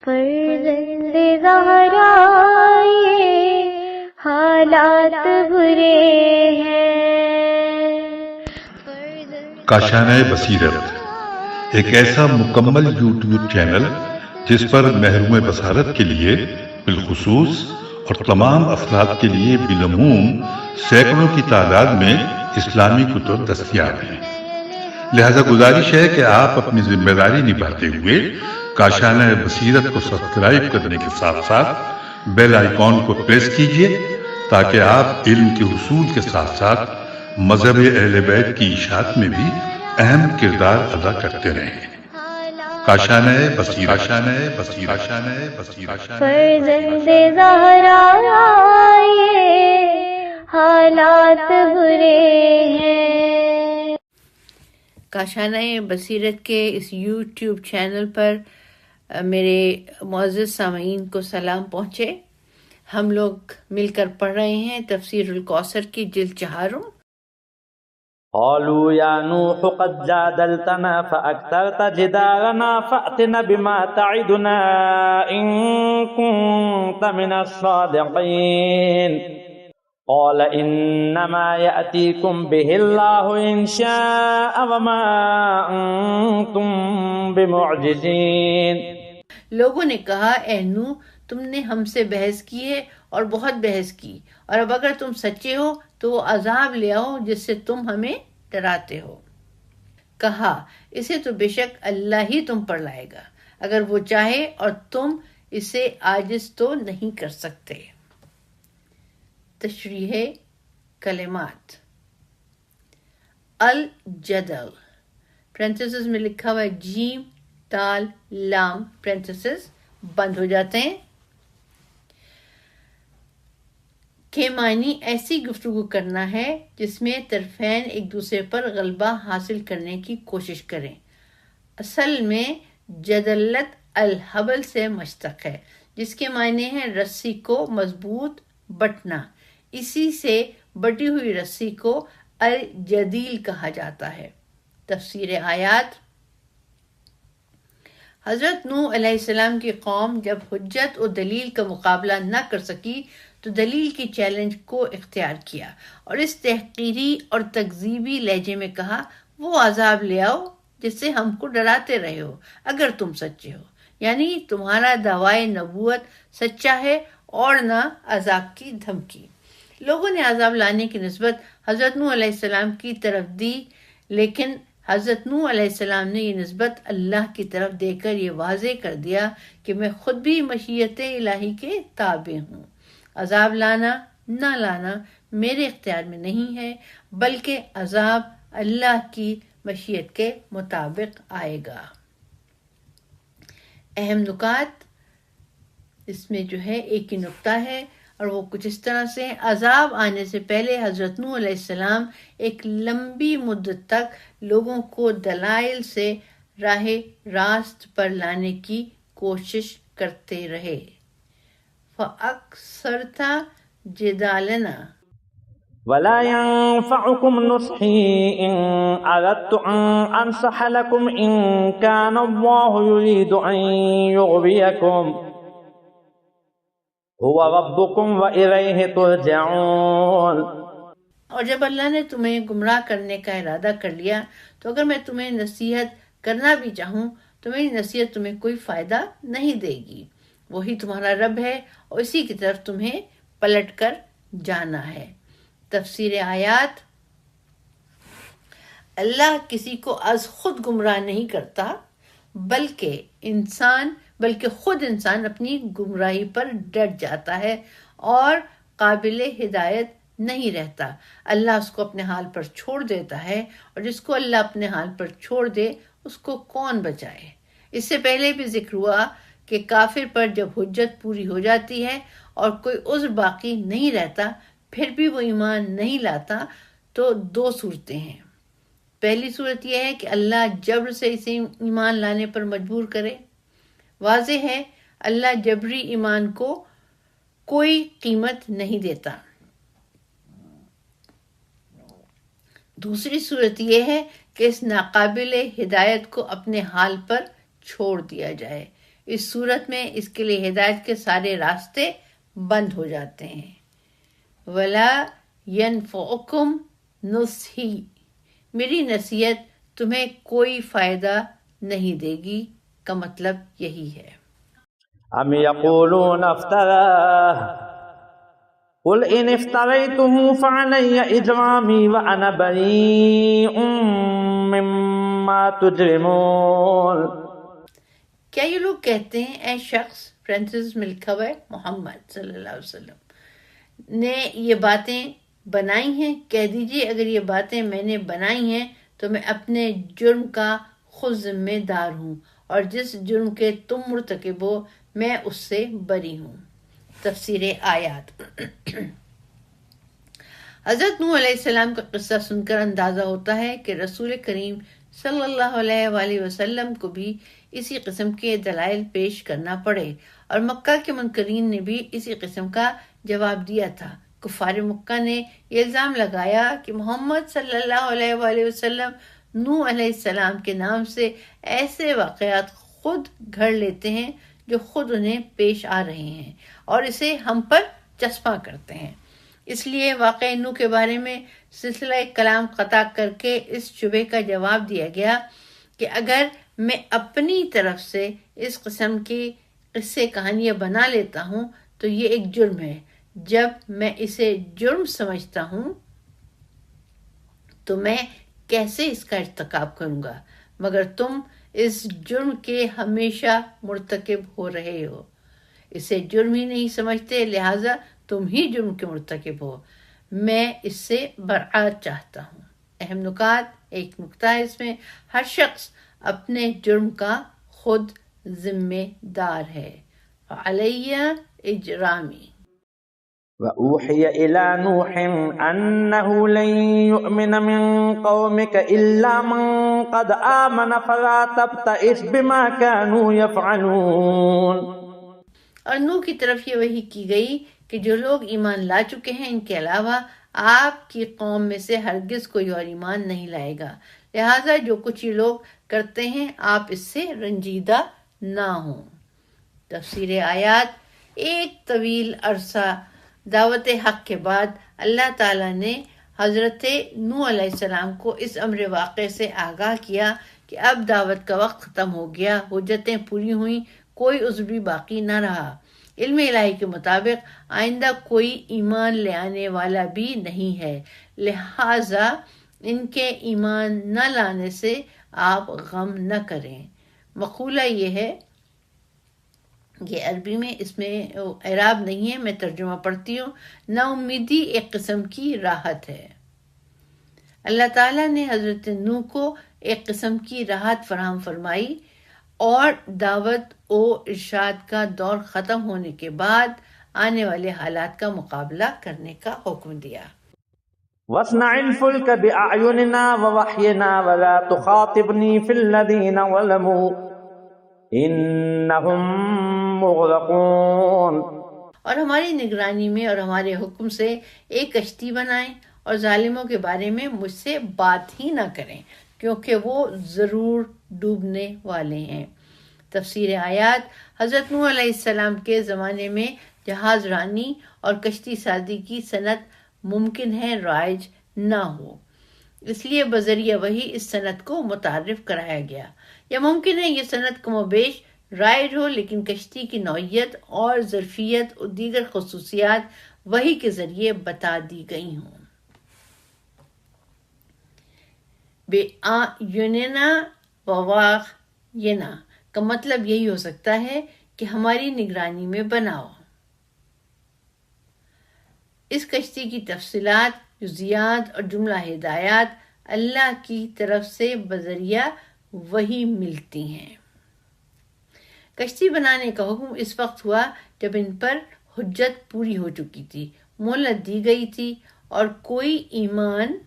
فرزند زہرا یہ حالات برے ہیں. کاشانۂ بصیرت ایک ایسا مکمل یوٹیوب چینل جس پر محروم بصارت کے لیے بالخصوص اور تمام افراد کے لیے بالعموم سینکڑوں کی تعداد میں اسلامی کتب دستیاب ہیں. لہذا گزارش ہے کہ آپ اپنی ذمہ داری نبھاتے ہوئے کاشانۂ بصیرت کو سبسکرائب کرنے کے ساتھ ساتھ بیل آئیکن کو پریس کیجیے تاکہ آپ علم کے حصول کے ساتھ ساتھ مذہب اہل بیت کی اشاعت میں بھی اہم کردار ادا کرتے رہیں. کاشانۂ بصیرت. فرزند زہرا یہ حالات برے ہیں. کاشانۂ بصیرت کے اس یوٹیوب چینل پر میرے معزز سامعین کو سلام پہنچے. ہم لوگ مل کر پڑھ رہے ہیں تفسیر الکوثر کی جلد 4. قالوا يا نوح قد جادلتنا فأكثرت جدالنا فأتنا بما تعدنا إن كنت من الصادقين قال إنما يأتيكم به الله إن شاء وما أنتم بمعجزين. لوگوں نے کہا اے نوح تم نے ہم سے بحث کی ہے اور بہت بحث کی، اور اب اگر تم سچے ہو تو وہ عذاب لے آؤ جس سے تم ہمیں ڈراتے ہو. کہا اسے تو بے شک اللہ ہی تم پر لائے گا اگر وہ چاہے، اور تم اسے عاجز تو نہیں کر سکتے. تشریح کلمات. الجدل پرنتھیسز میں لکھا ہوا ہے جیم دال لام پرنتھیسز بند ہو جاتے ہیں، کے معنی ایسی گفتگو کرنا ہے جس میں طرفین ایک دوسرے پر غلبہ حاصل کرنے کی کوشش کریں. اصل میں جدلت الحبل سے مشتق ہے جس کے معنی ہے رسی کو مضبوط بٹنا. اسی سے بٹی ہوئی رسی کو الجدیل کہا جاتا ہے. تفسیر آیات. حضرت نوح علیہ السلام کی قوم جب حجت اور دلیل کا مقابلہ نہ کر سکی تو دلیل کی چیلنج کو اختیار کیا اور اس تحقیری اور تکذیبی لہجے میں کہا وہ عذاب لے آؤ جس سے ہم کو ڈراتے رہے ہو اگر تم سچے ہو. یعنی تمہارا دعوی نبوت سچا ہے اور نہ عذاب کی دھمکی. لوگوں نے عذاب لانے کی نسبت حضرت نوح علیہ السلام کی طرف دی، لیکن حضرت نوح علیہ السلام نے یہ نسبت اللہ کی طرف دے کر یہ واضح کر دیا کہ میں خود بھی مشیت الہی کے تابع ہوں. عذاب لانا نہ لانا میرے اختیار میں نہیں ہے، بلکہ عذاب اللہ کی مشیت کے مطابق آئے گا. اہم نکات اس میں جو ہے ایک ہی نقطہ ہے اور وہ کچھ اس طرح سے ہے. عذاب آنے سے پہلے حضرت نوح علیہ السلام ایک لمبی مدت تک لوگوں کو دلائل سے راہ راست پر لانے کی کوشش کرتے رہے. فَأَكْثَرْتَ جِدَالَنَا ولا ينفعكم نصحي إن أردت أن أنصح لكم إن كان الله يريد أن يغويكم هو ربكم وإليه ترجعون. اور جب اللہ نے تمہیں گمراہ کرنے کا ارادہ کر لیا تو اگر میں تمہیں نصیحت کرنا بھی چاہوں تو میری نصیحت تمہیں کوئی فائدہ نہیں دے گی. وہی تمہارا رب ہے اور اسی کی طرف تمہیں پلٹ کر جانا ہے. تفسیر آیات. اللہ کسی کو از خود گمراہ نہیں کرتا بلکہ خود انسان اپنی گمراہی پر ڈٹ جاتا ہے اور قابل ہدایت نہیں رہتا. اللہ اس کو اپنے حال پر چھوڑ دیتا ہے، اور جس کو اللہ اپنے حال پر چھوڑ دے اس کو کون بچائے. اس سے پہلے بھی ذکر ہوا کہ کافر پر جب حجت پوری ہو جاتی ہے اور کوئی عذر باقی نہیں رہتا پھر بھی وہ ایمان نہیں لاتا تو 2 صورتیں ہیں. پہلی صورت یہ ہے کہ اللہ جبر سے اسے ایمان لانے پر مجبور کرے. واضح ہے اللہ جبری ایمان کو کوئی قیمت نہیں دیتا. دوسری صورت یہ ہے کہ اس ناقابل ہدایت کو اپنے حال پر چھوڑ دیا جائے. اس صورت میں اس کے لیے ہدایت کے سارے راستے بند ہو جاتے ہیں۔ ولا ینفعکم نصحی، میری نصیحت تمہیں کوئی فائدہ نہیں دے گی کا مطلب یہی ہے۔ ام یقولون افتراه قل ان افتریته فعلی اجرامی وانا بریء مما تجرمون۔ کیا یہ لوگ کہتے ہیں اے شخص فرانسس ملکھوے محمد صلی اللہ علیہ وسلم نے یہ باتیں بنائی ہیں، کہہ دیجئے اگر یہ باتیں میں نے بنائی ہیں تو میں اپنے جرم کا خود ذمہ دار ہوں، اور جس جرم کے تم مرتکب ہو میں اس سے بری ہوں۔ تفسیر آیات۔ حضرت نوح علیہ السلام کا قصہ سن کر اندازہ ہوتا ہے کہ رسول کریم صلی اللہ علیہ وآلہ وسلم کو بھی اسی قسم کے دلائل پیش کرنا پڑے، اور مکہ کے منکرین نے بھی اسی قسم کا جواب دیا تھا۔ کفار مکہ نے یہ الزام لگایا کہ محمد صلی اللہ علیہ وآلہ وسلم نوح علیہ السلام کے نام سے ایسے واقعات خود گھڑ لیتے ہیں جو خود انہیں پیش آ رہے ہیں، اور اسے ہم پر چسپاں کرتے ہیں۔ اس لیے واقعہ نوح کے بارے میں سلسلہ کلام قطع کر کے اس شبہ کا جواب دیا گیا کہ اگر میں اپنی طرف سے اس قسم کی قصے کہانیاں بنا لیتا ہوں تو یہ ایک جرم ہے۔ جب میں اسے جرم سمجھتا ہوں تو میں کیسے اس کا ارتکاب کروں گا، مگر تم اس جرم کے ہمیشہ مرتکب ہو رہے ہو، اسے جرم ہی نہیں سمجھتے، لہٰذا تم ہی جرم کے مرتکب ہو۔ میں اس سے برات چاہتا ہوں۔ اہم نکات، ایک نکتہ ہے اس میں، ہر شخص اپنے جرم کا خود ذمہ دار ہے۔ علیہ اجرامی۔ وأوحي إلى نوح أنه لن يؤمن من قومك إلا من قد آمن فلا تبتئس بما كانوا يفعلون۔ اور نوح کی طرف یہ وحی کی گئی کہ جو لوگ ایمان لا چکے ہیں ان کے علاوہ آپ کی قوم میں سے ہرگز کوئی اور ایمان نہیں لائے گا، لہٰذا جو کچھ یہ لوگ کرتے ہیں آپ اس سے رنجیدہ نہ ہوں۔ تفسیر آیات۔ ایک طویل عرصہ دعوت حق کے بعد اللہ تعالیٰ نے حضرت نوح علیہ السلام کو اس امر واقع سے آگاہ کیا کہ اب دعوت کا وقت ختم ہو گیا، حجتیں پوری ہوئیں، کوئی عذر بھی باقی نہ رہا۔ علم الہی کے مطابق آئندہ کوئی ایمان لے آنے والا بھی نہیں ہے، لہٰذا ان کے ایمان نہ لانے سے آپ غم نہ کریں۔ مقولہ یہ ہے، یہ عربی میں اس میں اعراب نہیں ہے، میں ترجمہ پڑھتی ہوں۔ نا امیدی ایک قسم کی راحت ہے۔ اللہ تعالیٰ نے حضرت نوح کو ایک قسم کی راحت فراہم فرمائی اور دعوت و ارشاد کا دور ختم ہونے کے بعد آنے والے حالات کا مقابلہ کرنے کا حکم دیا۔ واصنع الفلك بأعيننا ووحينا ولا تخاطبني في الذين ظلموا إنهم مغرقون۔ اور ہماری نگرانی میں اور ہمارے حکم سے ایک کشتی بنائیں اور ظالموں کے بارے میں مجھ سے بات ہی نہ کریں کیونکہ وہ ضرور ڈوبنے والے ہیں۔ تفسیر آیات۔ حضرت نوح علیہ السلام کے زمانے میں جہاز رانی اور کشتی سازی کی صنعت ممکن ہے رائج نہ ہو، اس لیے بذریعہ وہی اس صنعت کو متعارف کرایا گیا۔ یا ممکن ہے یہ صنعت کم و بیش رائج ہو لیکن کشتی کی نوعیت اور ظرفیت اور دیگر خصوصیات وہی کے ذریعے بتا دی گئی ہوں۔ بِأَعْيُنِنَا وَوَحْيِنَا کا مطلب یہی ہو سکتا ہے کہ ہماری نگرانی میں بناؤ۔ اس کشتی کی تفصیلات، جزیات اور جملہ ہدایات اللہ کی طرف سے بذریعہ وہی ملتی ہیں۔ کشتی بنانے کا حکم اس وقت ہوا جب ان پر حجت پوری ہو چکی تھی، مہلت دی گئی تھی اور کوئی ایمان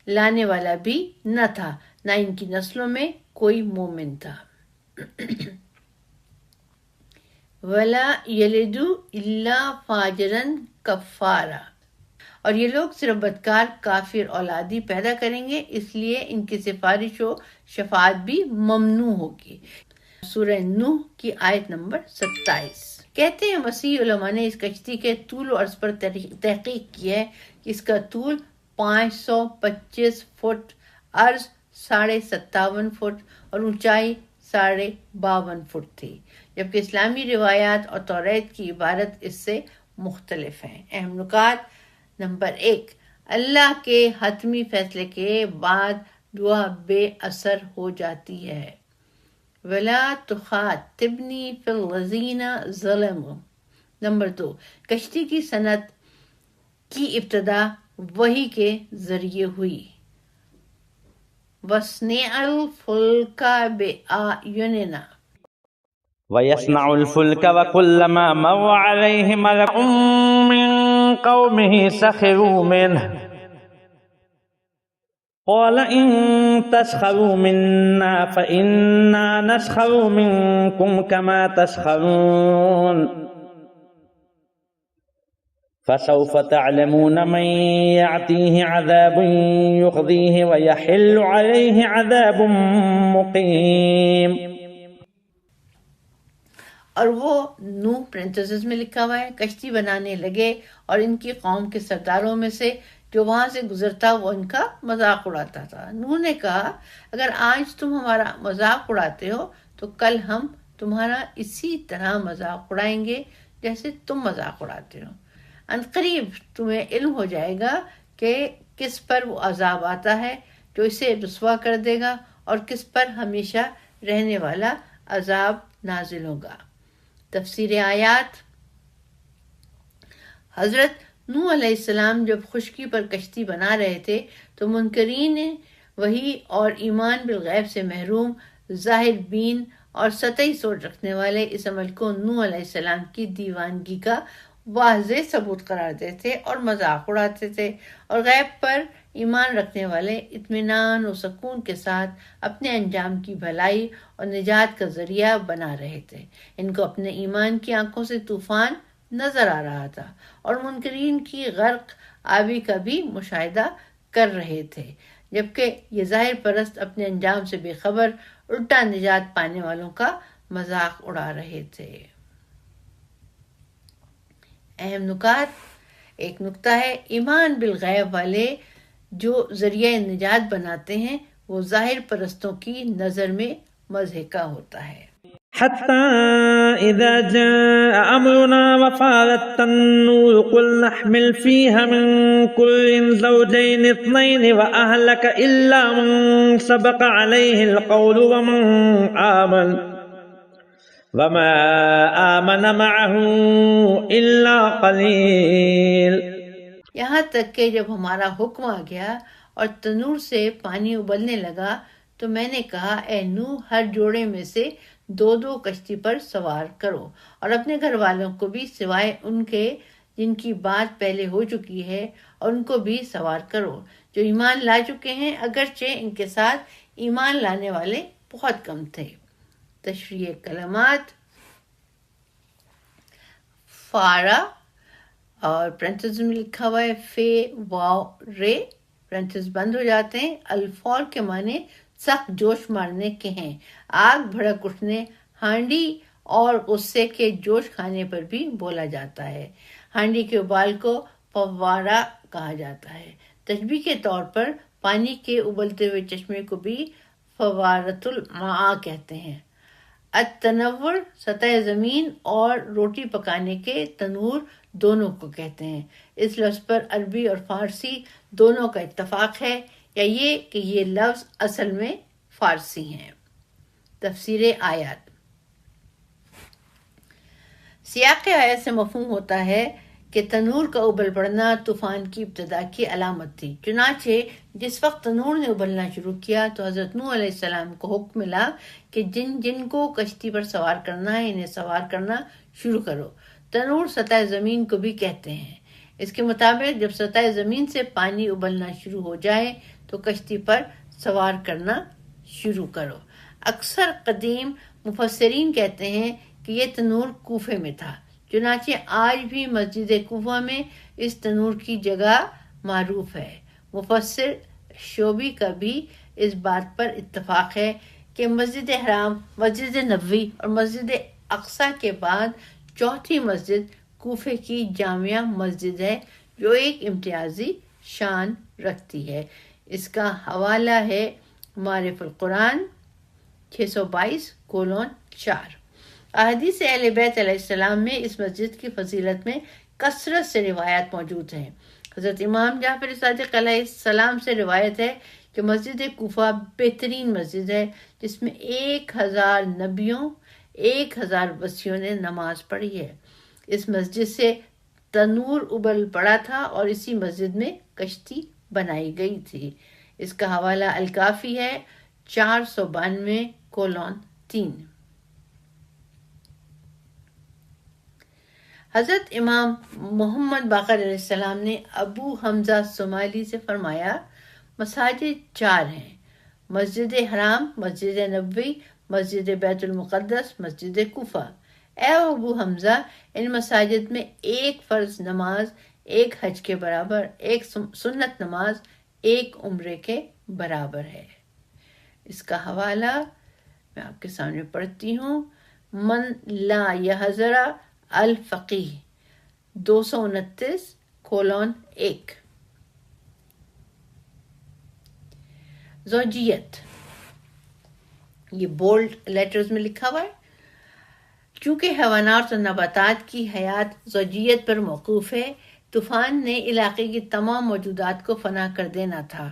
لانے والا بھی نہ تھا، نہ ان کی نسلوں میں کوئی مومن تھا۔ وَلَا يَلِدُ إِلَّا فَاجِرًا كَفَّارًا، اور یہ لوگ صرف بدکار کافر اولادی پیدا کریں گے، اس لیے ان کی سفارش و شفاعت بھی ممنوع ہوگی۔ سورہ نوح کی آیت نمبر 27۔ کہتے ہیں مسیح علماء نے اس کشتی کے طول و عرض پر تحقیق کی ہے کہ اس کا طول 525 فٹ، عرض 57.5 فٹ اور اونچائی 52.5 فٹ تھی، جبکہ اسلامی روایات اور توریت کی عبارت اس سے مختلف ہیں۔ اہم نکات۔ نمبر 1، اللہ کے حتمی فیصلے کے بعد دعا بے اثر ہو جاتی ہے۔ وَلَا تُخَاطِبْنِي فِي الَّذِينَ ظَلَمُوا۔ نمبر 2، کشتی کی صنعت کی ابتدا وحی کے ذریعے ہوئی۔ وَاصْنِعِ الْفُلْكَ بِأَعْيُنِنَا۔ وَيَصْنَعُ الْفُلْكَ وَكُلَّمَا مَرَّ عَلَيْهِ مَلَأٌ مِّن قَوْمِهِ سَخِرُوا مِنْهُ قَالَ إِن تَسْخَرُوا مِنَّا فَإِنَّا نَسْخَرُ مِنكُمْ كَمَا تَسْخَرُونَ فَسَوْفَ تَعْلَمُونَ مَن يَأْتِيهِ عَذَابٌ يُخْزِيهِ وَيَحِلُّ عَلَيْهِ عَذَابٌ مُقِيمٌ۔ اور وہ نوح پرنتھسز میں لکھا ہوا ہے، کشتی بنانے لگے اور ان کی قوم کے سرداروں میں سے جو وہاں سے گزرتا وہ ان کا مذاق اڑاتا تھا۔ نوح نے کہا اگر آج تم ہمارا مذاق اڑاتے ہو تو کل ہم تمہارا اسی طرح مذاق اڑائیں گے جیسے تم مذاق اڑاتے ہو۔ عنقریب تمہیں علم ہو جائے گا کہ کس پر وہ عذاب آتا ہے جو اسے رسوا کر دے گا اور کس پر ہمیشہ رہنے والا عذاب نازل ہوگا۔ تفسیر آیات۔ حضرت نوح علیہ السلام جب خشکی پر کشتی بنا رہے تھے تو منکرین وحی اور ایمان بالغیب سے محروم، ظاہر بین اور سطحی سوچ رکھنے والے اس عمل کو نوح علیہ السلام کی دیوانگی کا واضح ثبوت قرار دیتے اور مذاق اڑاتے تھے، اور غیب پر ایمان رکھنے والے اطمینان و سکون کے ساتھ اپنے انجام کی بھلائی اور نجات کا ذریعہ بنا رہے تھے۔ ان کو اپنے ایمان کی آنکھوں سے طوفان نظر آ رہا تھا اور منکرین کی غرق آبی کا بھی مشاہدہ کر رہے تھے، جبکہ یہ ظاہر پرست اپنے انجام سے بے خبر الٹا نجات پانے والوں کا مذاق اڑا رہے تھے۔ اہم نکات۔ ایک نکتہ ہے ایمان بالغیب والے جو ذریعہ نجات بناتے ہیں وہ ظاہر پرستوں کی نظر میں مضحکہ ہوتا ہے۔ حتى إذا جاء أمرنا وفارت التنور قل نحمل فيها من كل زوجين اثنين وأهلك إلا من سبق عليه القول وما آمن معه إلا قليل۔ یہاں تک کہ جب ہمارا حکم آ گیا اور تنور سے پانی ابلنے لگا تو میں نے کہا اے نوح ہر جوڑے میں سے 2 کشتی پر سوار کرو اور اپنے گھر والوں کو بھی سوائے ان کے جن کی بات پہلے ہو چکی ہے اور ان کو بھی سوار کرو جو ایمان لا چکے ہیں، اگرچہ ان کے ساتھ ایمان لانے والے بہت کم تھے۔ تشریح کلمات۔ فارا اور پرنتھس میں لکھا ہوا ہے فے واو رے، پرنتھس بند ہو جاتے ہیں۔ الفور کے معنی سخت جوش مارنے کے ہیں، آگ بھڑک اٹھنے، ہانڈی اور غصے کے جوش کھانے پر بھی بولا جاتا ہے۔ ہانڈی کے ابال کو فوارہ کہا جاتا ہے۔ تشبیہ کے طور پر پانی کے ابلتے ہوئے چشمے کو بھی فوارۃ الماء کہتے ہیں۔ التنور سطح زمین اور روٹی پکانے کے تنور دونوں کو کہتے ہیں۔ اس لفظ پر عربی اور فارسی دونوں کا اتفاق ہے یا یہ کہ یہ لفظ اصل میں فارسی ہیں۔ تفسیر آیات۔ سیاق آیت سے مفہوم ہوتا ہے کہ تنور کا ابل پڑنا طوفان کی ابتدا کی علامت تھی۔ چنانچہ جس وقت تنور نے ابلنا شروع کیا تو حضرت نوح علیہ السلام کو حکم ملا کہ جن جن کو کشتی پر سوار کرنا ہے انہیں سوار کرنا شروع کرو۔ تنور سطح زمین کو بھی کہتے ہیں۔ اس کے مطابق جب سطح زمین سے پانی ابلنا شروع ہو جائے تو کشتی پر سوار کرنا شروع کرو۔ اکثر قدیم مفسرین کہتے ہیں کہ یہ تنور کوفے میں تھا، چنانچہ آج بھی مسجد کوفہ میں اس تنور کی جگہ معروف ہے۔ مفسر شعبی کا بھی اس بات پر اتفاق ہے کہ مسجد حرام، مسجد نبوی اور مسجد اقصی کے بعد چوتھی مسجد کوفے کی جامعہ مسجد ہے جو ایک امتیازی شان رکھتی ہے۔ اس کا حوالہ ہے معارف القرآن 622:4۔ احادیث اہل بیت علیہ السلام میں اس مسجد کی فضیلت میں کثرت سے روایات موجود ہیں۔ حضرت امام جعفر صادق علیہ السلام سے روایت ہے کہ مسجد کوفہ بہترین مسجد ہے جس میں 1000 نبیوں 1000 وصیوں نے نماز پڑھی ہے۔ اس مسجد سے تنور ابل پڑا تھا اور اسی مسجد میں کشتی بنائی گئی تھی۔ اس کا حوالہ الکافی ہے 492:3۔ حضرت امام محمد باقر علیہ السلام نے ابو حمزہ صومالی سے فرمایا، مساجد 4 ہیں، مسجد حرام، مسجد نبوی، مسجد بیت المقدس، مسجد کوفہ۔ اے ابو حمزہ، ان مساجد میں ایک فرض نماز ایک حج کے برابر، ایک سنت نماز ایک عمرے کے برابر ہے۔ اس کا حوالہ میں آپ کے سامنے پڑھتی ہوں۔ من لا یحذر الفقیہ 229:1۔ زوجیت، یہ بولڈ لیٹرز میں لکھا ہوا ہے۔ چونکہ حیوانات اور نباتات کی حیات زوجیت پر موقوف ہے، طوفان نے علاقے کی تمام موجودات کو فنا کر دینا تھا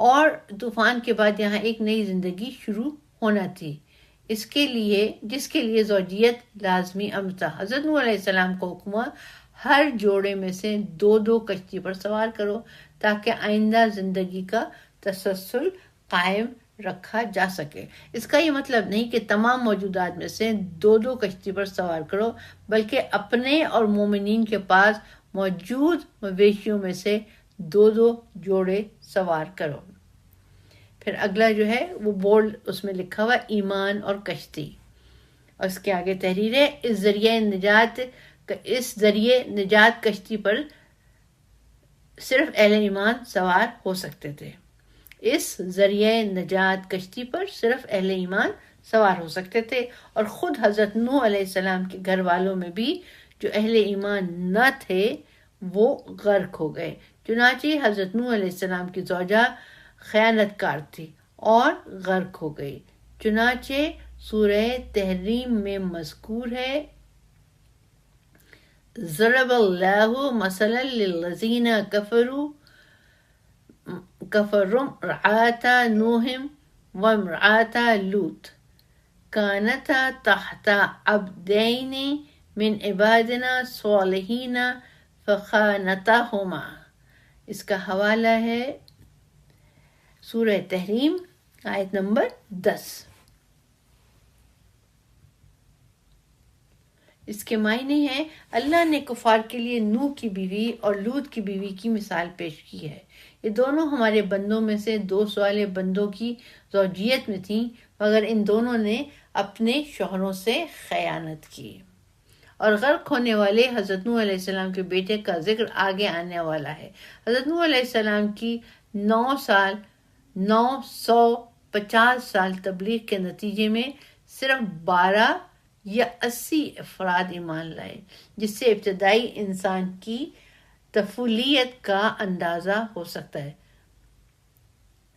اور طوفان کے بعد یہاں ایک نئی زندگی شروع ہونا تھی، جس کے لیے زوجیت لازمی امر تھا۔ حضرت نوح علیہ السلام کو حکم ہوا، ہر جوڑے میں سے 2 کشتی پر سوار کرو تاکہ آئندہ زندگی کا تسلسل قائم رکھا جا سکے۔ اس کا یہ مطلب نہیں کہ تمام موجودات میں سے 2 کشتی پر سوار کرو، بلکہ اپنے اور مومنین کے پاس موجود مویشیوں میں سے 2 جوڑے سوار کرو۔ پھر اگلا جو ہے وہ بولڈ اس میں لکھا ہوا ایمان اور کشتی، اور اس کے آگے تحریر ہے، اس ذریعے نجات کشتی پر صرف اہل ایمان سوار ہو سکتے تھے۔ اس ذریعے نجات کشتی پر صرف اہل ایمان سوار ہو سکتے تھے، اور خود حضرت نوح علیہ السلام کے گھر والوں میں بھی جو اہل ایمان نہ تھے وہ غرق ہو گئے۔ چنانچہ حضرت نوح علیہ السلام کی زوجہ خیانت کار تھی اور غرق ہو گئی۔ چنانچہ سورہ تحریم میں مذکور ہے، ضرب اللہ مثلا للذین کفروا امرأۃ نوح وامرأۃ لوط كانتا تحت عبدین من عبادنا صالحین فخانتاہما۔ اس کا حوالہ ہے سورہ تحریم آیت نمبر 10۔ اس کے معنی ہے، اللہ نے کفار کے لیے نوح کی بیوی اور لوط کی بیوی کی مثال پیش کی ہے۔ یہ دونوں ہمارے بندوں میں سے 2 صالح بندوں کی زوجیت میں تھیں، مگر ان دونوں نے اپنے شوہروں سے خیانت کی۔ اور غرق ہونے والے حضرت نوح علیہ السلام کے بیٹے کا ذکر آگے آنے والا ہے۔ حضرت نوح علیہ السلام کی 950 سال تبلیغ کے نتیجے میں صرف 12 یا 80 افراد ایمان لائے، جس سے ابتدائی انسان کی طفولیت کا اندازہ ہو سکتا ہے۔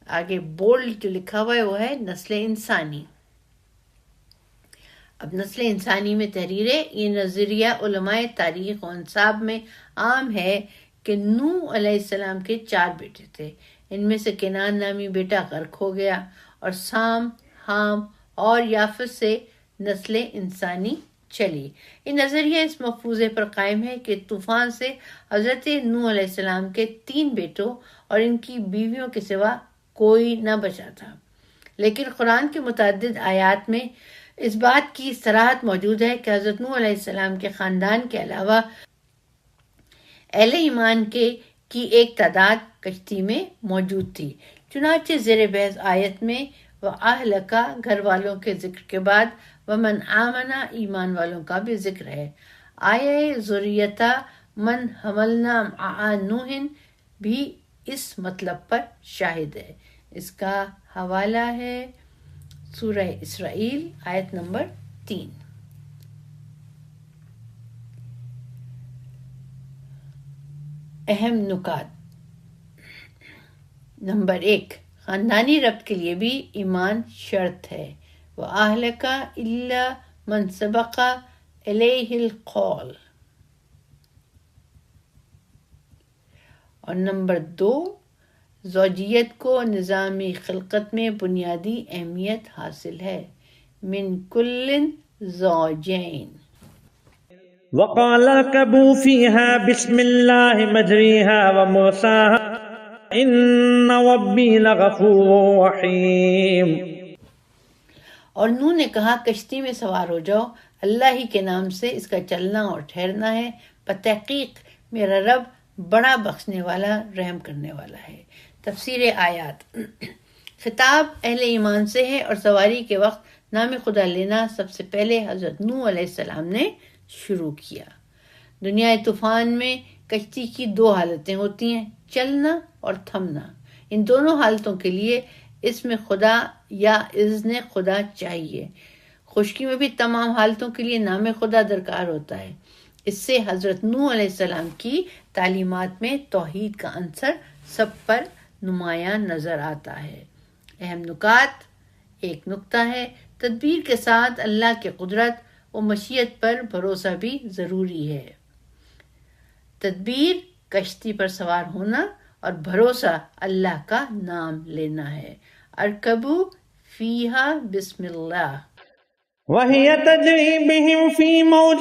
آگے بولڈ جو لکھا ہوا ہے وہ ہے نسل انسانی۔ اب نسل انسانی میں تحریر ہے، یہ نظریہ علماء تاریخ و انساب میں عام ہے کہ نوح علیہ السلام کے 4 بیٹے تھے۔ ان میں سے کنان نامی بیٹا غرق ہو گیا، اور سام، حام اور یافت سے نسل انسانی چلی۔ یہ نظریہ اس مفروضے پر قائم ہے کہ طوفان سے حضرت نوح علیہ السلام کے 3 بیٹوں اور ان کی بیویوں کے سوا کوئی نہ بچا تھا، لیکن قرآن کی متعدد آیات میں اس بات کی صراحت موجود ہے کہ حضرت نوح علیہ السلام کے خاندان کے علاوہ اہل ایمان کی ایک تعداد کشتی میں موجود تھی۔ چنانچہ زیر بحث آیت میں وَأَهْلَكَ گھر والوں کے ذکر کے بعد وَمَنْ آمَنَ ایمان والوں کا بھی ذکر ہے۔ آیہ ذریتہ من حملنا مع نوح بھی اس مطلب پر شاہد ہے۔ اس کا حوالہ ہے سورہ اسرائیل آیت نمبر 3۔ اہم نکات۔ نمبر 1، خاندانی ربط کے لیے بھی ایمان شرط ہے، وَأَهْلَكَ إِلَّا مَنْ سَبَقَ إِلَيْهِ الْقَوْلُ۔ اور نمبر 2، زوجیت کو نظامی خلقت میں بنیادی اہمیت حاصل ہے، من کل زوجین۔ وقال اركبوا فيها بسم الله مجريها ومرساها إن ربي لغفور رحيم۔ اور نوح نے کہا کشتی میں سوار ہو جاؤ، اللہ ہی کے نام سے اس کا چلنا اور ٹھہرنا ہے، بتحقیق میرا رب بڑا بخشنے والا رحم کرنے والا ہے۔ تفسیر آیات۔ خطاب اہل ایمان سے ہے اور سواری کے وقت نام خدا لینا سب سے پہلے حضرت نوح علیہ السلام نے شروع کیا۔ دنیا طوفان میں کشتی کی 2 حالتیں ہوتی ہیں، چلنا اور تھمنا۔ ان دونوں حالتوں کے لیے اسم خدا یا اذن خدا چاہیے۔ خشکی میں بھی تمام حالتوں کے لیے نام خدا درکار ہوتا ہے۔ اس سے حضرت نوح علیہ السلام کی تعلیمات میں توحید کا عنصر سب پر نمایاں نظر آتا ہے۔ اہم نکات۔ ایک نکتہ ہے، تدبیر کے ساتھ اللہ کی قدرت و مشیت پر بھروسہ بھی ضروری ہے۔ تدبیر کشتی پر سوار ہونا اور بھروسہ اللہ کا نام لینا ہے۔ ارکبو فیہا بسم اللہ۔ وهي تجري بهم في موج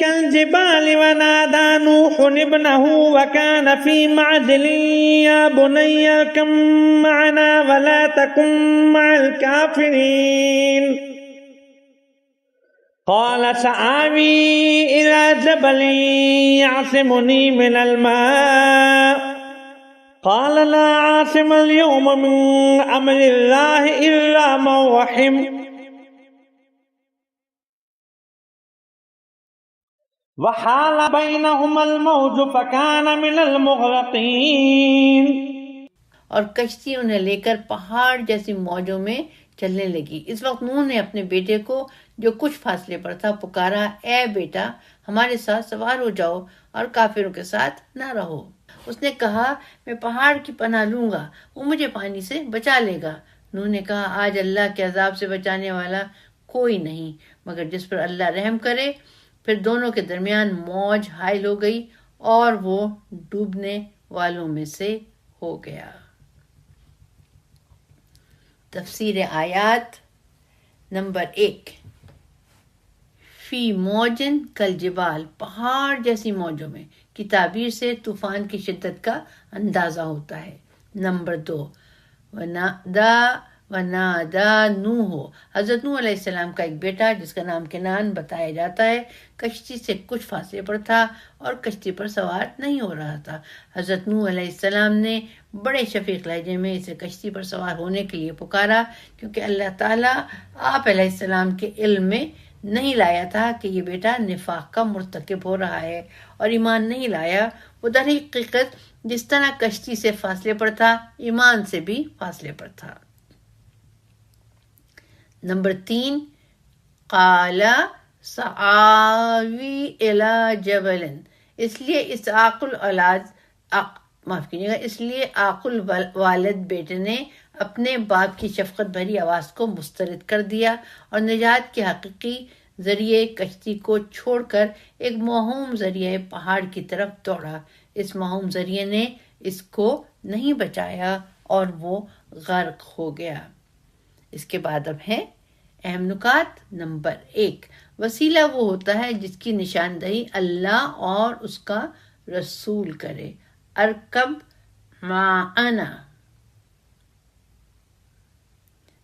كالجبال ونادى نوح ابنه وكان في معزل يا بني اركب معنا ولا تكن مع الكافرين قال سآوي إلى جبل يعصمني من الماء قال لا عاصم اليوم من أمر الله إلا من رحم وحال بينهما الموج فكان من المغرقين۔ اور کشتی انہیں لے کر پہاڑ جیسی موجوں میں چلنے لگی۔ اس وقت نوح نے اپنے بیٹے کو جو کچھ فاصلے پر تھا پکارا، اے بیٹا ہمارے ساتھ سوار ہو جاؤ اور کافروں کے ساتھ نہ رہو۔ اس نے کہا میں پہاڑ کی پناہ لوں گا، وہ مجھے پانی سے بچا لے گا۔ نوح نے کہا آج اللہ کے عذاب سے بچانے والا کوئی نہیں مگر جس پر اللہ رحم کرے۔ پھر دونوں کے درمیان موج حائل ہو گئی اور وہ ڈوبنے والوں میں سے ہو گیا۔ تفسیر آیات۔ نمبر 1، فی موجن کل جبال، پہاڑ جیسی موجوں میں کی تعبیر سے طوفان کی شدت کا اندازہ ہوتا ہے۔ نمبر 2، ونادا نوح، حضرت نوح علیہ السلام کا ایک بیٹا جس کا نام کنعان بتایا جاتا ہے کشتی سے کچھ فاصلے پر تھا اور کشتی پر سوار نہیں ہو رہا تھا۔ حضرت نوح علیہ السلام نے بڑے شفیق لہجے میں اسے کشتی پر سوار ہونے کے لیے پکارا، کیونکہ اللہ تعالیٰ آپ علیہ السلام کے علم میں نہیں لایا تھا کہ یہ بیٹا نفاق کا مرتکب ہو رہا ہے اور ایمان نہیں لایا۔ وہ در حقیقت جس طرح کشتی سے فاصلے پر تھا ایمان سے بھی فاصلے پر تھا۔ نمبر 3، قال سآوی الی جبل، اس لیے اس لیے عاقل والد بیٹے نے اپنے باپ کی شفقت بھری آواز کو مسترد کر دیا اور نجات کے حقیقی ذریعے کشتی کو چھوڑ کر ایک موہوم ذریعے پہاڑ کی طرف دوڑا۔ اس موہوم ذریعے نے اس کو نہیں بچایا اور وہ غرق ہو گیا۔ اس کے بعد اب ہے اہم نکات۔ نمبر 1، وسیلہ وہ ہوتا ہے جس کی نشاندہی اللہ اور اس کا رسول کرے۔ ارکب معنا۔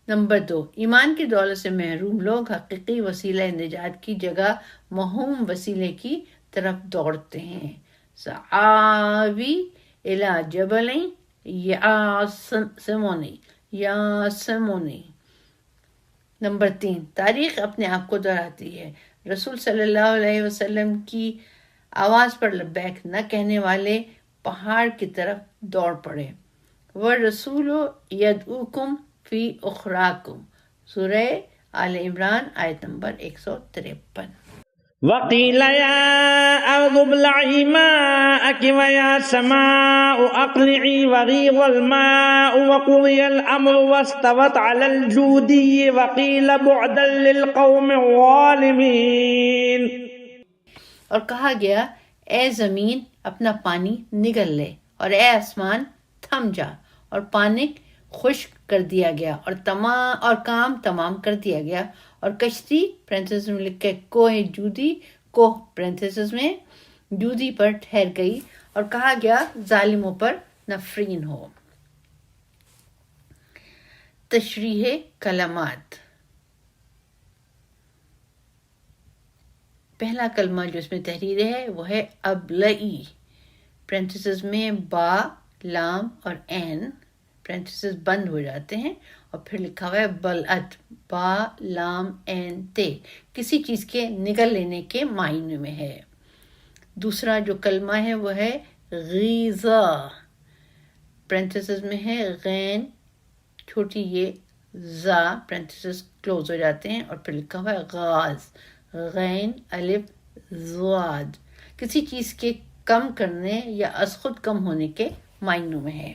نمبر 2، ایمان کی دولت سے محروم لوگ حقیقی وسیلہ نجات کی جگہ موہوم وسیلے کی طرف دوڑتے ہیں۔ سآوی الی جبل یعصمنی۔ نمبر 3، تاریخ اپنے آپ کو دہراتی ہے۔ رسول صلی اللہ علیہ وسلم کی آواز پر لبیک نہ کہنے والے پہاڑ کی طرف دوڑ پڑے۔ وَالرَّسُولُ يَدْعُوكُمْ فِي أُخْرَاكُمْ سورہ آل عمران آیت نمبر 153۔ وقيل يا أرض ابلعي ماءك ويا سماء أقلعي وغيض الماء وقضي الأمر واستوت على الجودي وقيل بعدا للقوم الظالمين۔ اور کہا گیا اے زمین اپنا پانی نگل لے، اور اے آسمان تھم جا، اور پانی خشک کر دیا گیا، اور کام تمام کر دیا گیا، اور کشتی پرنتھسس میں لکھ کے کوہ جودی، کوہ پرنتھسس میں جودی پر ٹھہر گئی، اور کہا گیا ظالموں پر نفرین ہو۔ تشریح کلمات۔ پہلا کلمہ جو اس میں تحریر ہے وہ ہے ابلعی، پرنتھسس میں با، لام اور عین پرنتھسس بند ہو جاتے ہیں، اور پھر لکھا ہوا ہے بلعت، با لام عین تے، کسی چیز کے نگل لینے کے معنی میں ہے۔ دوسرا جو کلمہ ہے وہ ہے غیظا، پرنتھسس میں ہے غین چھوٹی یہ زا، پرنتھسس کلوز ہو جاتے ہیں، اور پھر لکھا ہوا ہے غاز، غین الف زواد، کسی چیز کے کم کرنے یا از خود کم ہونے کے معنوں میں ہے۔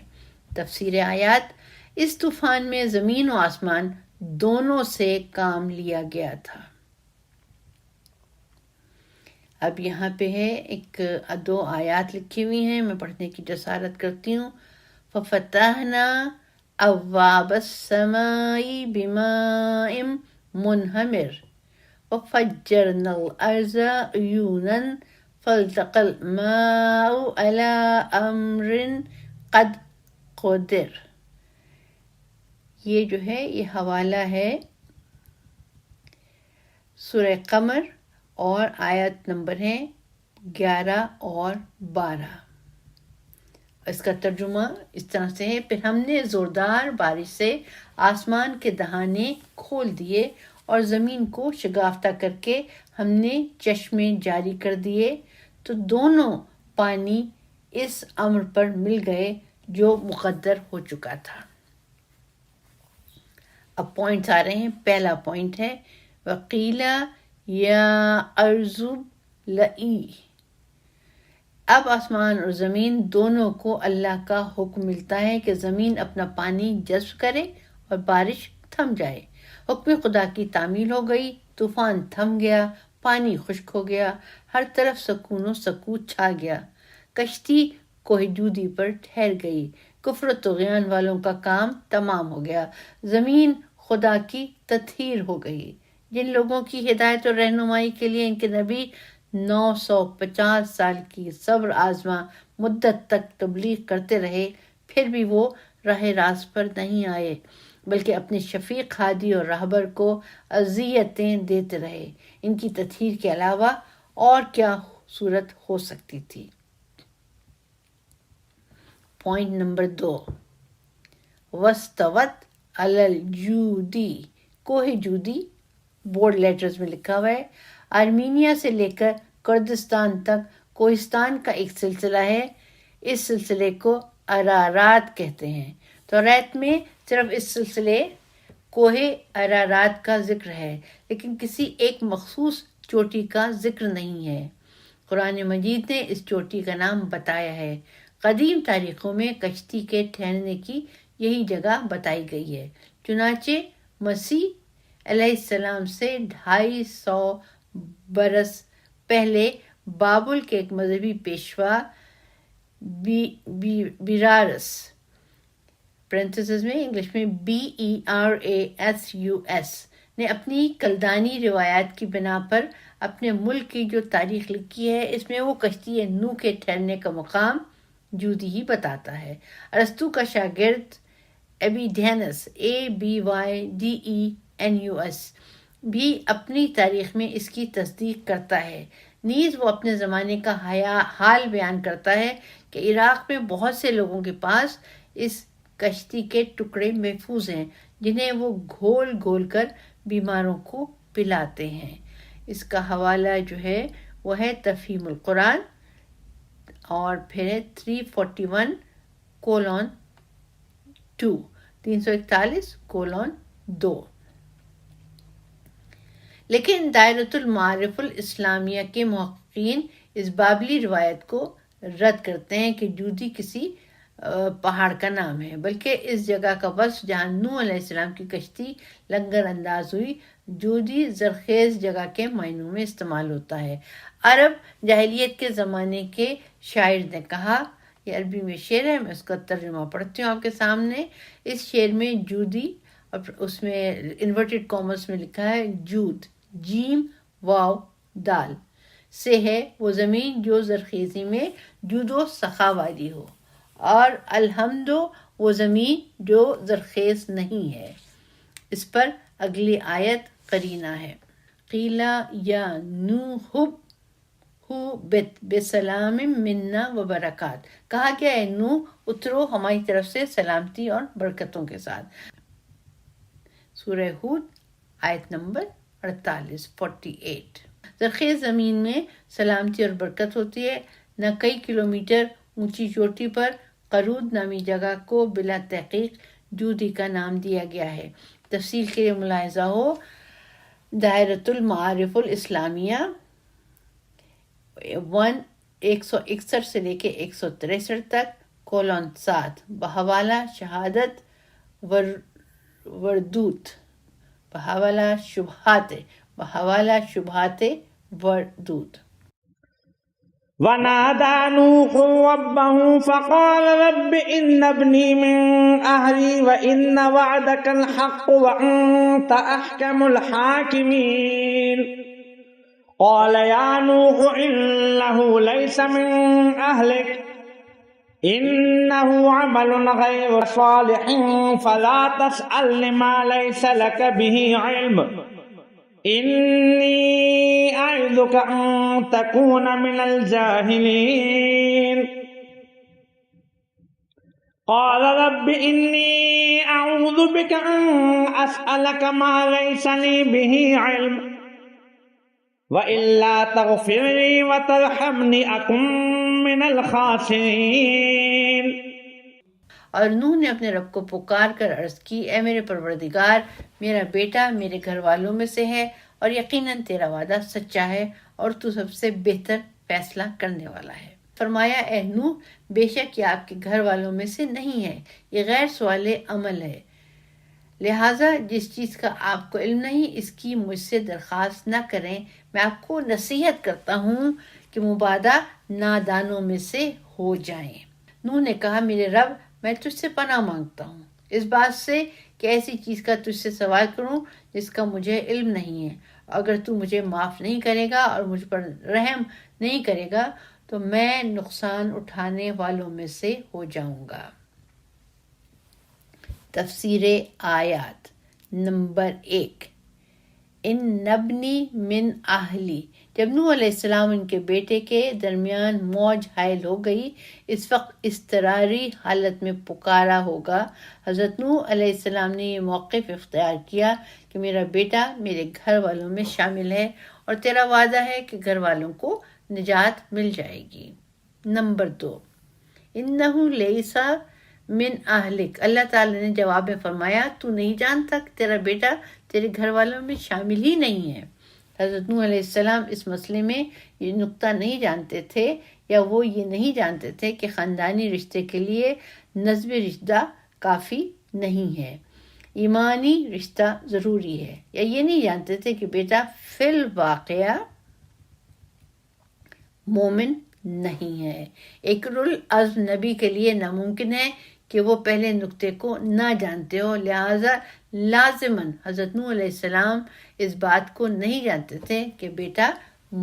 تفسیر آیات۔ اس طوفان میں زمین و آسمان دونوں سے کام لیا گیا تھا۔ اب یہاں پہ ہے ایک دو آیات لکھی ہوئی ہیں، میں پڑھنے کی جسارت کرتی ہوں۔ فَفَتَحْنَا أَبْوَابَ السَّمَاءِ بِمَاءٍ مُنْهَمِرٍ وَفَجَّرْنَا الْأَرْضَ عُيُونًا فَالْتَقَى الْمَاءُ عَلَى أَمْرٍ قَدْ قُدِرَ۔ یہ جو ہے یہ حوالہ ہے سورہ قمر، اور آیت نمبر ہے 11 اور 12۔ اس کا ترجمہ اس طرح سے ہے، پھر ہم نے زوردار بارش سے آسمان کے دہانے کھول دیے، اور زمین کو شگافتہ کر کے ہم نے چشمے جاری کر دیے، تو دونوں پانی اس امر پر مل گئے جو مقدر ہو چکا تھا۔ اب پوائنٹس آ رہے ہیں۔ پہلا پوائنٹ ہے وقیلا یا ارض ابلعی۔ اب آسمان اور زمین دونوں کو اللہ کا حکم ملتا ہے کہ زمین اپنا پانی جذب کرے اور بارش تھم جائے۔ حکم خدا کی تعمیل ہو گئی، طوفان تھم گیا، پانی خشک ہو گیا، ہر طرف سکون و سکوت چھا گیا، کشتی کوہ جودی پر ٹھہر گئی، کفر و طغیان والوں کا کام تمام ہو گیا، زمین خدا کی تطہیر ہو گئی۔ جن لوگوں کی ہدایت اور رہنمائی کے لیے ان کے نبی 950 سال کی صبر آزما مدت تک تبلیغ کرتے رہے، پھر بھی وہ راہ راست پر نہیں آئے، بلکہ اپنے شفیق ہادی اور راہبر کو اذیتیں دیتے رہے۔ ان کی تطہیر کے علاوہ اور کیا صورت ہو سکتی تھی؟ پوائنٹ نمبر 2، وستوت علی الجودی، کوہ جودی بورڈ لیٹرز میں لکھا ہوا ہے، آرمینیا سے لے کر کردستان تک کوہستان کا ایک سلسلہ ہے۔ اس سلسلے کو ارارات کہتے ہیں۔ تو ریت میں صرف اس سلسلے کوہ ارارات کا ذکر ہے، لیکن کسی ایک مخصوص چوٹی کا ذکر نہیں ہے۔ قرآن مجید نے اس چوٹی کا نام بتایا ہے۔ قدیم تاریخوں میں کشتی کے ٹھہرنے کی یہی جگہ بتائی گئی ہے۔ چنانچہ مسیح علیہ السلام سے 250 برس پہلے بابل کے ایک مذہبی پیشوا بیرارس پرنتھسس میں انگلش میں BERASUS نے اپنی کلدانی روایات کی بنا پر اپنے ملک کی جو تاریخ لکھی ہے، اس میں وہ کشتی نوح کے ٹھہرنے کا مقام جودی ہی بتاتا ہے۔ ارسطو کا شاگرد ایبیڈینس ABYDENUS بھی اپنی تاریخ میں اس کی تصدیق کرتا ہے۔ نیز وہ اپنے زمانے کا حال بیان کرتا ہے کہ عراق میں بہت سے لوگوں کے پاس اس کشتی کے ٹکڑے محفوظ ہیں، جنہیں وہ گھول گھول کر بیماروں کو پلاتے ہیں۔ اس کا حوالہ جو ہے وہ ہے تفہیم القرآن، اور پھر ہے 341:2 341:2۔ لیکن دائرۃ المعارف الاسلامیہ کے محققین اس بابلی روایت کو رد کرتے ہیں کہ جودی کسی پہاڑ کا نام ہے، بلکہ اس جگہ کا وصف جہاں نوح علیہ السلام کی کشتی لنگر انداز ہوئی جودی زرخیز جگہ کے معنوں میں استعمال ہوتا ہے۔ عرب جاہلیت کے زمانے کے شاعر نے کہا، یہ عربی میں شعر ہے، میں اس کا ترجمہ پڑھتی ہوں آپ کے سامنے۔ اس شعر میں جودی، اور اس میں انورٹڈ کامرس میں لکھا ہے جود، جیم واو دال سے ہے وہ زمین جو زرخیزی میں جود و سخا والی ہو، اور الحمد وہ زمین جو زرخیز نہیں ہے۔ اس پر اگلی آیت قرینہ ہے، قیلا یا نوح بت بسلام منا و برکات، کہا گیا اے نوح اترو ہماری طرف سے سلامتی اور برکتوں کے ساتھ۔ سورہ ہود آیت نمبر 48۔ زرخیز زمین میں سلامتی اور برکت ہوتی ہے۔ نہ کئی کلومیٹر اونچی چوٹی پر قرود نامی جگہ کو بلا تحقیق جودی کا نام دیا گیا ہے۔ تفصیل کے لیے ملاحظہ ہو دائرۃ المعارف الاسلامیہ 161 سے لے کے 163 تک :7 بحوالہ شہادت وردوت، بحوالہ شبہات وردوت۔ ونادى نوح ربه فقال رب إن ابني من أهلي وإن وعدك الحق وأنت أحكم الحاكمين قال يا نوح إنه ليس من أهلك إنه عمل غير صالح فلا تسألني ما ليس لك به علم إني أعظك أن تكون من الجاهلين قال رب إني أعوذ بك أن أسألك ما ليس لي به علم وإلا تغفر لي وترحمني أكن من الخاسرين۔ اور نوح نے اپنے رب کو پکار کر عرض کی، اے میرے پروردگار، میرا بیٹا میرے گھر والوں میں سے ہے اور یقیناً تیرا وعدہ سچا ہے اور تو سب سے بہتر فیصلہ کرنے والا ہے۔ فرمایا اے نوح، بے شک یہ آپ کے گھر والوں میں سے نہیں ہے، یہ غیر سوال عمل ہے، لہٰذا جس چیز کا آپ کو علم نہیں اس کی مجھ سے درخواست نہ کریں۔ میں آپ کو نصیحت کرتا ہوں کہ مبادا نادانوں میں سے ہو جائیں۔ نوح نے کہا، میرے رب، میں تجھ سے پناہ مانگتا ہوں اس بات سے کہ ایسی چیز کا تجھ سے سوال کروں جس کا مجھے علم نہیں ہے۔ اگر تو مجھے معاف نہیں کرے گا اور مجھ پر رحم نہیں کرے گا تو میں نقصان اٹھانے والوں میں سے ہو جاؤں گا۔ تفسیر آیات نمبر 1۔ ان نبنی من اہلی، جب نوح علیہ السلام ان کے بیٹے کے درمیان موج حائل ہو گئی، اس وقت اضطراری حالت میں پکارا ہوگا، حضرت نوح علیہ السلام نے یہ موقف اختیار کیا کہ میرا بیٹا میرے گھر والوں میں شامل ہے اور تیرا وعدہ ہے کہ گھر والوں کو نجات مل جائے گی۔ نمبر 2، انہو لیسا من اہلک، اللہ تعالیٰ نے جواب میں فرمایا تو نہیں جانتا کہ تیرا بیٹا تیرے گھر والوں میں شامل ہی نہیں ہے۔ حضرت نوح علیہ السلام اس مسئلے میں یہ نقطہ نہیں جانتے تھے، یا وہ یہ نہیں جانتے تھے کہ خاندانی رشتے کے لیے نسبی رشتہ کافی نہیں ہے، ایمانی رشتہ ضروری ہے، یا یہ نہیں جانتے تھے کہ بیٹا فی الواقعہ مومن نہیں ہے۔ ایک العزم نبی کے لیے ناممکن ہے کہ وہ پہلے نقطے کو نہ جانتے ہو، لہٰذا لازماً حضرت نوح علیہ السلام اس بات کو نہیں جانتے تھے کہ بیٹا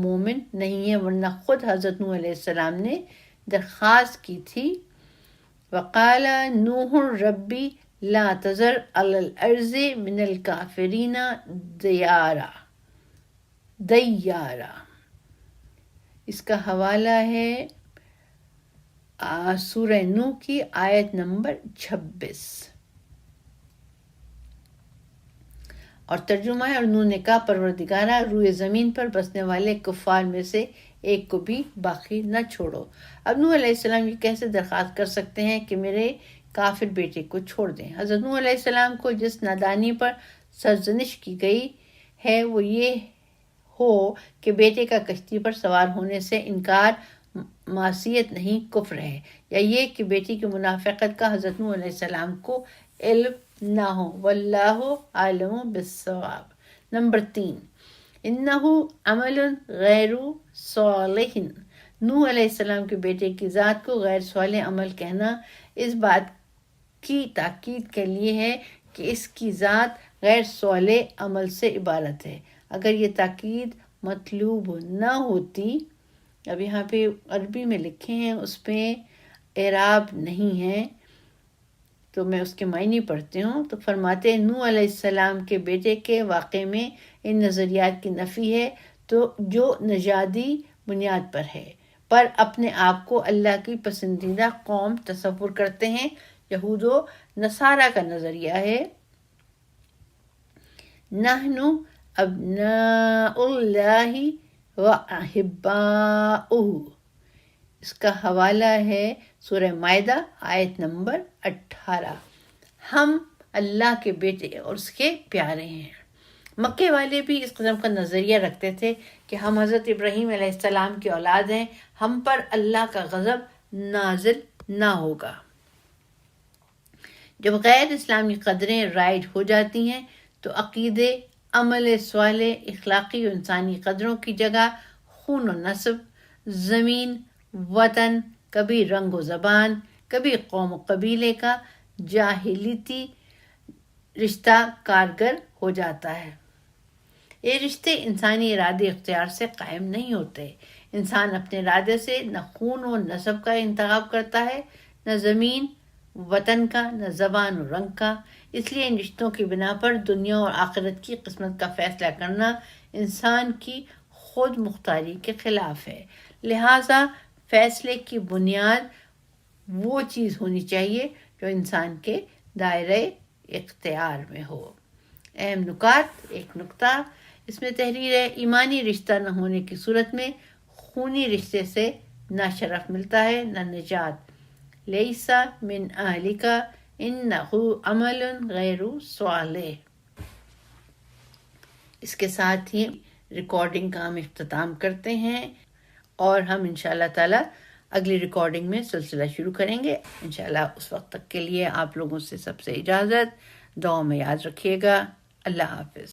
مومن نہیں ہے، ورنہ خود حضرت نوح علیہ السلام نے درخواست کی تھی، وقال نوح ربی لا تذر علی الارض من الکافرین دیارا۔ اس کا حوالہ ہے سورہ نوح کی آیت نمبر 26، اور ترجمہ ہے، اور نوح نے کہا پروردگارہ روئے زمین پر بسنے والے کفار میں سے ایک کو بھی باقی نہ چھوڑو۔ اب نوح علیہ السلام یہ کیسے درخواست کر سکتے ہیں کہ میرے کافر بیٹے کو چھوڑ دیں؟ حضرت نوح علیہ السلام کو جس نادانی پر سرزنش کی گئی ہے وہ یہ ہو کہ بیٹے کا کشتی پر سوار ہونے سے انکار معصیت نہیں کفر ہے، یا یہ کہ بیٹی کی منافقت کا حضرت نوح علیہ السلام کو علم نہ ہو۔ واللہ عالم بالصواب۔ نمبر 3، انہو عمل غیر صالح۔ نوح علیہ السلام کے بیٹے کی ذات کو غیر صالح عمل کہنا اس بات کی تاکید کے لیے ہے کہ اس کی ذات غیر صالح عمل سے عبارت ہے۔ اگر یہ تاکید مطلوب نہ ہوتی، اب یہاں پہ عربی میں لکھے ہیں، اس پہ اعراب نہیں ہے تو میں اس کے معنی پڑھتی ہوں۔ تو فرماتے ہیں نوح علیہ السلام کے بیٹے کے واقعے میں ان نظریات کی نفی ہے تو جو نژادی بنیاد پر ہے، پر اپنے آپ کو اللہ کی پسندیدہ قوم تصور کرتے ہیں۔ یہود و نصارہ کا نظریہ ہے نحن ابناء اللہ و احباؤہ۔ اس کا حوالہ ہے سورہ مائدہ آیت نمبر 18۔ ہم اللہ کے بیٹے اور اس کے پیارے ہیں۔ مکے والے بھی اس قسم کا نظریہ رکھتے تھے کہ ہم حضرت ابراہیم علیہ السلام کی اولاد ہیں، ہم پر اللہ کا غضب نازل نہ ہوگا۔ جب غیر اسلامی قدریں رائج ہو جاتی ہیں تو عقیدے، عمل صالح، اخلاقی و انسانی قدروں کی جگہ خون و نسب، زمین، وطن، کبھی رنگ و زبان، کبھی قوم و قبیلے کا جاہلیتی رشتہ کارگر ہو جاتا ہے۔ یہ رشتے انسانی ارادے اختیار سے قائم نہیں ہوتے۔ انسان اپنے ارادے سے نہ خون و نسب کا انتخاب کرتا ہے، نہ زمین وطن کا، نہ زبان و رنگ کا۔ اس لیے ان رشتوں کی بنا پر دنیا اور آخرت کی قسمت کا فیصلہ کرنا انسان کی خود مختاری کے خلاف ہے۔ لہٰذا فیصلے کی بنیاد وہ چیز ہونی چاہیے جو انسان کے دائرۂ اختیار میں ہو۔ اہم نکات۔ ایک نکتہ اس میں تحریر ہے، ایمانی رشتہ نہ ہونے کی صورت میں خونی رشتے سے نہ شرف ملتا ہے نہ نجات۔ لیسا من اہلک انہ عمل غیر صالح۔ اس کے ساتھ ہی ریکارڈنگ کا ہم اختتام کرتے ہیں اور ہم انشاءاللہ تعالی اگلی ریکارڈنگ میں سلسلہ شروع کریں گے۔ انشاءاللہ اس وقت تک کے لیے آپ لوگوں سے سب سے اجازت، دعاؤں میں یاد رکھیے گا۔ اللہ حافظ۔